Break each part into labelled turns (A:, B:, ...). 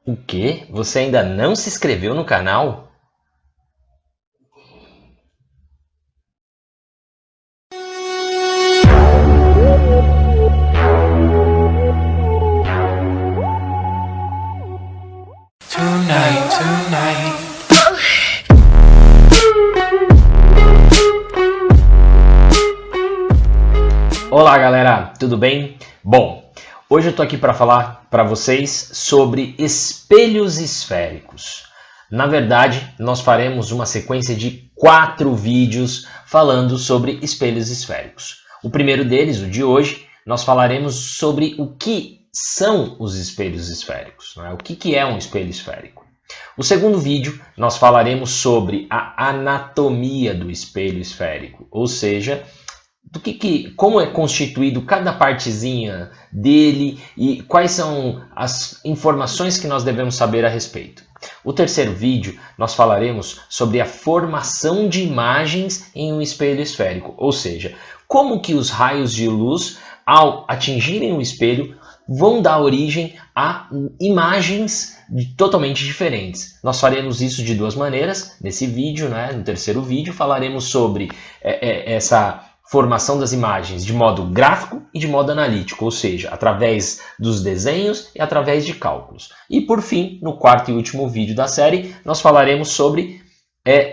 A: O quê? Você ainda não se inscreveu no canal? Olá galera, tudo bem? Bom, hoje eu tô aqui para falar para vocês sobre espelhos esféricos. Na verdade, nós faremos uma sequência de 4 vídeos falando sobre espelhos esféricos. O primeiro deles, o de hoje, nós falaremos sobre o que são os espelhos esféricos, né? O que é um espelho esférico. O segundo vídeo, nós falaremos sobre a anatomia do espelho esférico, ou seja, como é constituído cada partezinha dele e quais são as informações que nós devemos saber a respeito. O terceiro vídeo, nós falaremos sobre a formação de imagens em um espelho esférico, ou seja, como que os raios de luz, ao atingirem o espelho, vão dar origem a imagens totalmente diferentes. Nós faremos isso de duas maneiras. Nesse vídeo, né, no terceiro vídeo, falaremos sobre essa formação das imagens de modo gráfico e de modo analítico, ou seja, através dos desenhos e através de cálculos. E por fim, no quarto e último vídeo da série, nós falaremos sobre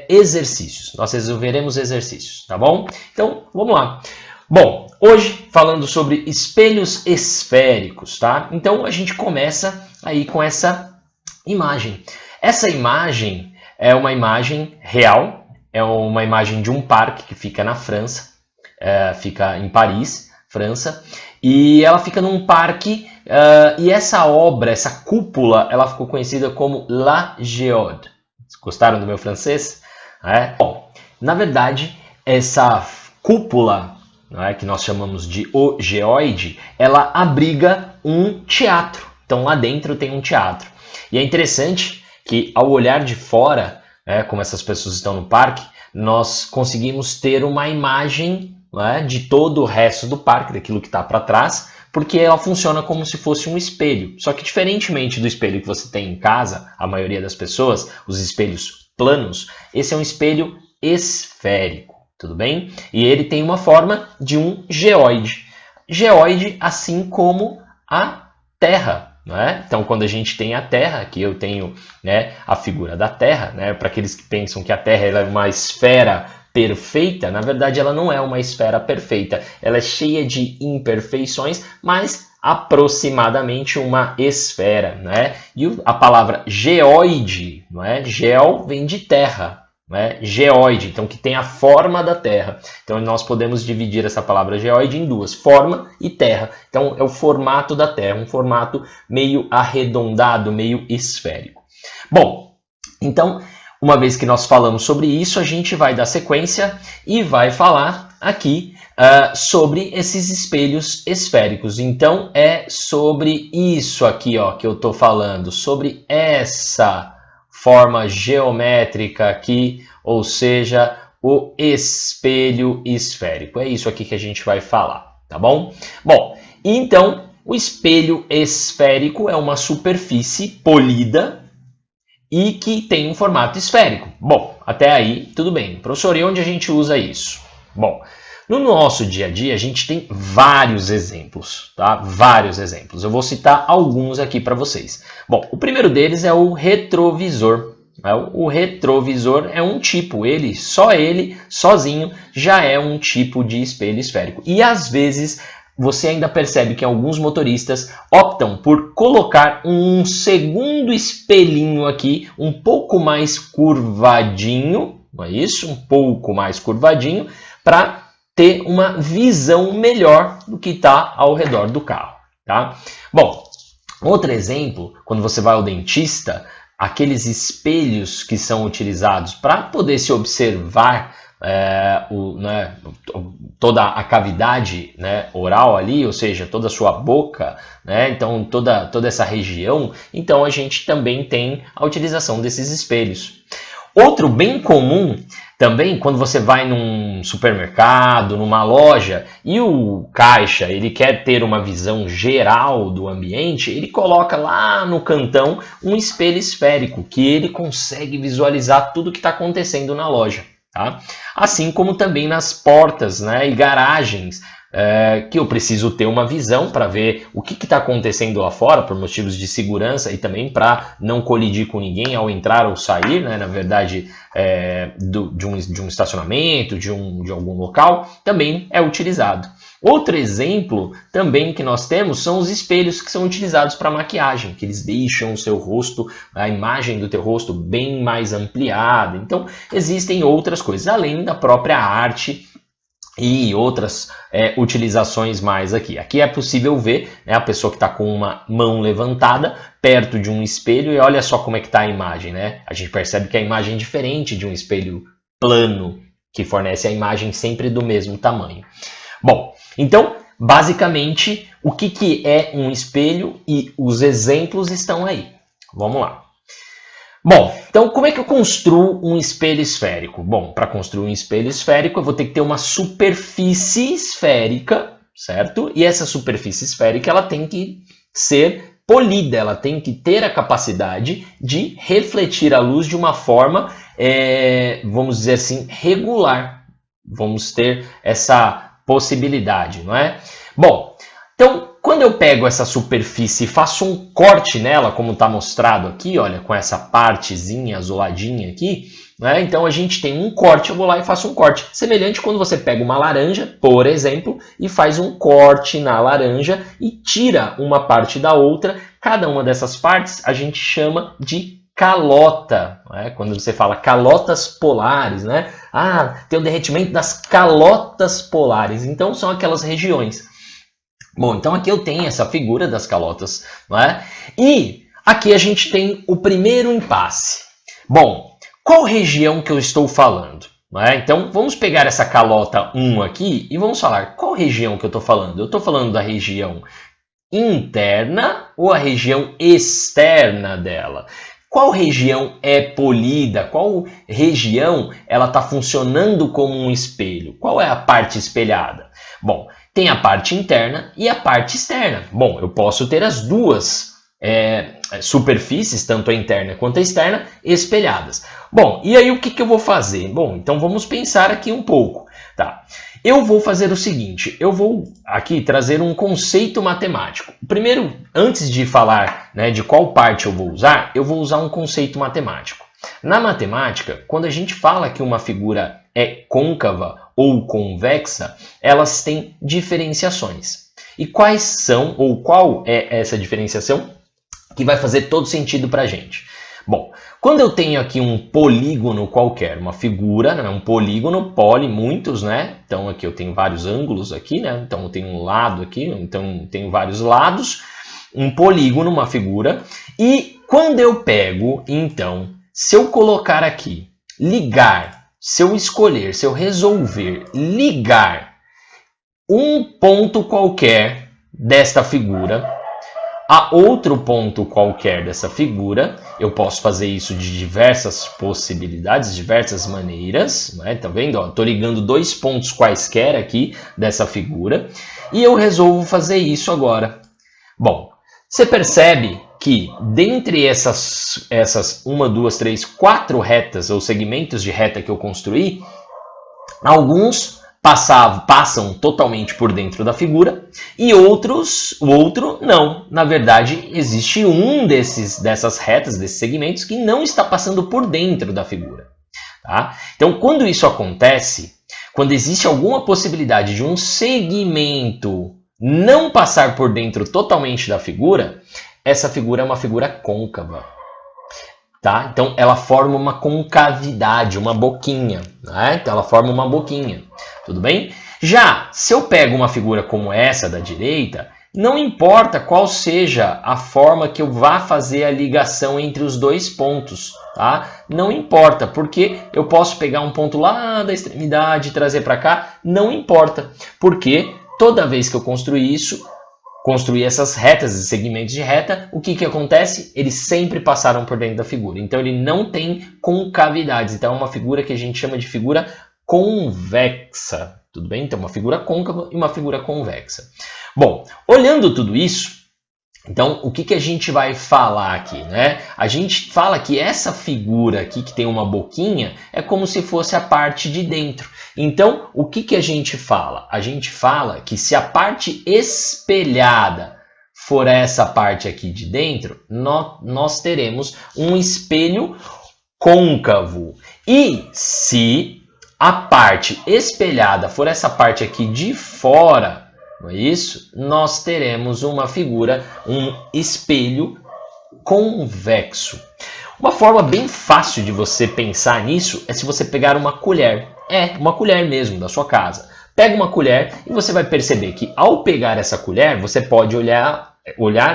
A: exercícios. Nós resolveremos exercícios, tá bom? Então, vamos lá. Bom, hoje falando sobre espelhos esféricos, tá? Então a gente começa aí com essa imagem. Essa imagem é uma imagem real, é uma imagem de um parque que fica na França. Fica em Paris, França, e ela fica num parque, e essa obra, essa cúpula, ela ficou conhecida como La Géode. Gostaram do meu francês? Bom, na verdade, essa cúpula, que nós chamamos de o geoide, ela abriga um teatro. Então lá dentro tem um teatro. E é interessante que ao olhar de fora, como essas pessoas estão no parque, nós conseguimos ter uma imagem de todo o resto do parque, daquilo que está para trás, porque ela funciona como se fosse um espelho. Só que diferentemente do espelho que você tem em casa, a maioria das pessoas, os espelhos planos, esse é um espelho esférico, tudo bem? E ele tem uma forma de um geoide. Geoide, assim como a Terra. Então, quando a gente tem a Terra, aqui eu tenho a figura da Terra, para aqueles que pensam que a Terra é uma esfera perfeita, na verdade ela não é uma esfera perfeita, ela é cheia de imperfeições, mas aproximadamente uma esfera, E a palavra geoide, Geo vem de terra, geoide, então que tem a forma da terra. Então nós podemos dividir essa palavra geoide em duas, forma e terra. Então é o formato da terra, um formato meio arredondado, meio esférico. Bom, então uma vez que nós falamos sobre isso, a gente vai dar sequência e vai falar aqui sobre esses espelhos esféricos. Então, é sobre isso aqui que eu estou falando, sobre essa forma geométrica aqui, ou seja, o espelho esférico. É isso aqui que a gente vai falar, tá bom? Bom, então, o espelho esférico é uma superfície polida e que tem um formato esférico. Bom, até aí tudo bem. Professor, e onde a gente usa isso? Bom, no nosso dia a dia a gente tem vários exemplos, tá? Vários exemplos. Eu vou citar alguns aqui para vocês. Bom, o primeiro deles é o retrovisor. O retrovisor é um tipo, só ele, sozinho, já é um tipo de espelho esférico. E às vezes você ainda percebe que alguns motoristas optam por colocar um segundo espelhinho aqui, um pouco mais curvadinho, não é isso? Um pouco mais curvadinho, para ter uma visão melhor do que está ao redor do carro, tá? Bom, outro exemplo, quando você vai ao dentista, aqueles espelhos que são utilizados para poder se observar toda a cavidade oral ali, ou seja, toda a sua boca, então toda essa região, então a gente também tem a utilização desses espelhos. Outro bem comum também, quando você vai num supermercado, numa loja, e o caixa ele quer ter uma visão geral do ambiente, ele coloca lá no cantão um espelho esférico, que ele consegue visualizar tudo que está acontecendo na loja. Tá? Assim como também nas portas, né, e garagens, que eu preciso ter uma visão para ver o que está acontecendo lá fora, por motivos de segurança e também para não colidir com ninguém ao entrar ou sair, né, na verdade, de um estacionamento, de algum local, também é utilizado. Outro exemplo também que nós temos são os espelhos que são utilizados para maquiagem, que eles deixam o seu rosto, a imagem do teu rosto bem mais ampliada. Então, existem outras coisas, além da própria arte e outras utilizações mais aqui. Aqui é possível ver, né, a pessoa que está com uma mão levantada perto de um espelho e olha só como é que está a imagem, né? A gente percebe que a imagem é diferente de um espelho plano, que fornece a imagem sempre do mesmo tamanho. Bom, então, basicamente, o que é um espelho e os exemplos estão aí. Vamos lá. Bom, então como é que eu construo um espelho esférico? Bom, para construir um espelho esférico eu vou ter que ter uma superfície esférica, certo? E essa superfície esférica ela tem que ser polida, ela tem que ter a capacidade de refletir a luz de uma forma, vamos dizer assim, regular. Vamos ter essa possibilidade, não é? Bom, então quando eu pego essa superfície e faço um corte nela, como está mostrado aqui, olha, com essa partezinha azuladinha aqui, né? Então a gente tem um corte, eu vou lá e faço um corte. Semelhante quando você pega uma laranja, por exemplo, e faz um corte na laranja e tira uma parte da outra. Cada uma dessas partes a gente chama de calota, né? Quando você fala calotas polares, né? Ah, tem o derretimento das calotas polares. Então são aquelas regiões. Bom, então aqui eu tenho essa figura das calotas, não é? E aqui a gente tem o primeiro impasse. Bom, qual região que eu estou falando? Não é? Então vamos pegar essa calota 1 aqui e vamos falar qual região que eu estou falando. Eu estou falando da região interna ou a região externa dela? Qual região é polida? Qual região ela está funcionando como um espelho? Qual é a parte espelhada? Bom, tem a parte interna e a parte externa. Bom, eu posso ter as duas superfícies, tanto a interna quanto a externa, espelhadas. Bom, e aí o que eu vou fazer? Bom, então vamos pensar aqui um pouco. Tá? Eu vou fazer o seguinte, eu vou aqui trazer um conceito matemático. Primeiro, antes de falar, né, de qual parte eu vou usar um conceito matemático. Na matemática, quando a gente fala que uma figura é côncava ou convexa, elas têm diferenciações. E quais são, ou qual é essa diferenciação que vai fazer todo sentido para a gente? Bom, quando eu tenho aqui um polígono qualquer, uma figura, né, um polígono, muitos, né? Então aqui eu tenho vários ângulos aqui, né? Então eu tenho um lado aqui, então tenho vários lados, um polígono, uma figura. E quando eu pego, então, se eu colocar aqui, ligar, se eu resolver ligar um ponto qualquer desta figura a outro ponto qualquer dessa figura, eu posso fazer isso de diversas possibilidades, diversas maneiras, né? Tá vendo? Estou ligando dois pontos quaisquer aqui dessa figura e eu resolvo fazer isso agora. Bom, você percebe que dentre essas 1, 2, 3, 4 retas ou segmentos de reta que eu construí, alguns passam totalmente por dentro da figura e o outro não. Na verdade, existe um dessas retas, desses segmentos, que não está passando por dentro da figura. Tá? Então, quando isso acontece, quando existe alguma possibilidade de um segmento não passar por dentro totalmente da figura, essa figura é uma figura côncava. Tá? Então, ela forma uma concavidade, uma boquinha. Né? Então, ela forma uma boquinha. Tudo bem? Já, se eu pego uma figura como essa da direita, não importa qual seja a forma que eu vá fazer a ligação entre os dois pontos. Tá? Não importa, porque eu posso pegar um ponto lá da extremidade e trazer para cá. Não importa, porque toda vez que eu construir isso, construir essas retas e segmentos de reta, o que que acontece? Eles sempre passaram por dentro da figura. Então ele não tem concavidades. Então é uma figura que a gente chama de figura convexa. Tudo bem? Então uma figura côncava e uma figura convexa. Bom, olhando tudo isso, então, o que que a gente vai falar aqui, né? A gente fala que essa figura aqui, que tem uma boquinha, é como se fosse a parte de dentro. Então, o que que a gente fala? A gente fala que se a parte espelhada for essa parte aqui de dentro, nós teremos um espelho côncavo. E se a parte espelhada for essa parte aqui de fora, não é isso? Nós teremos uma figura, um espelho convexo. Uma forma bem fácil de você pensar nisso é se você pegar uma colher. Uma colher mesmo da sua casa. Pega uma colher e você vai perceber que ao pegar essa colher, você pode olhar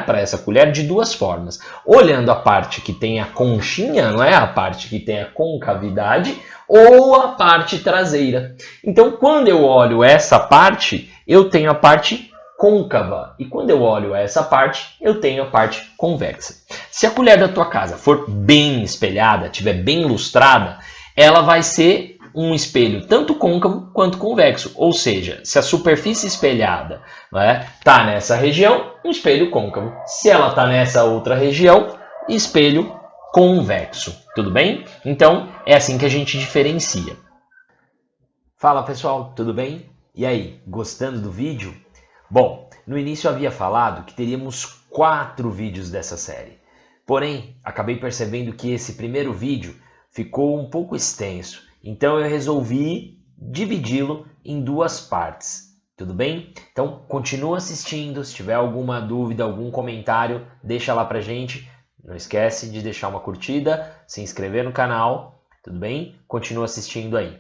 A: para essa colher de duas formas. Olhando a parte que tem a conchinha, não é? A parte que tem a concavidade, ou a parte traseira. Então, quando eu olho essa parte, eu tenho a parte côncava. E quando eu olho essa parte, eu tenho a parte convexa. Se a colher da tua casa for bem espelhada, estiver bem lustrada, ela vai ser um espelho tanto côncavo quanto convexo. Ou seja, se a superfície espelhada está nessa região, um espelho côncavo. Se ela está nessa outra região, espelho convexo. Tudo bem? Então, é assim que a gente diferencia. Fala pessoal, tudo bem? E aí, gostando do vídeo? Bom, no início eu havia falado que teríamos 4 vídeos dessa série. Porém, acabei percebendo que esse primeiro vídeo ficou um pouco extenso. Então eu resolvi dividi-lo em 2 partes. Tudo bem? Então, continua assistindo. Se tiver alguma dúvida, algum comentário, deixa lá pra gente. Não esquece de deixar uma curtida, se inscrever no canal, tudo bem? Continua assistindo aí.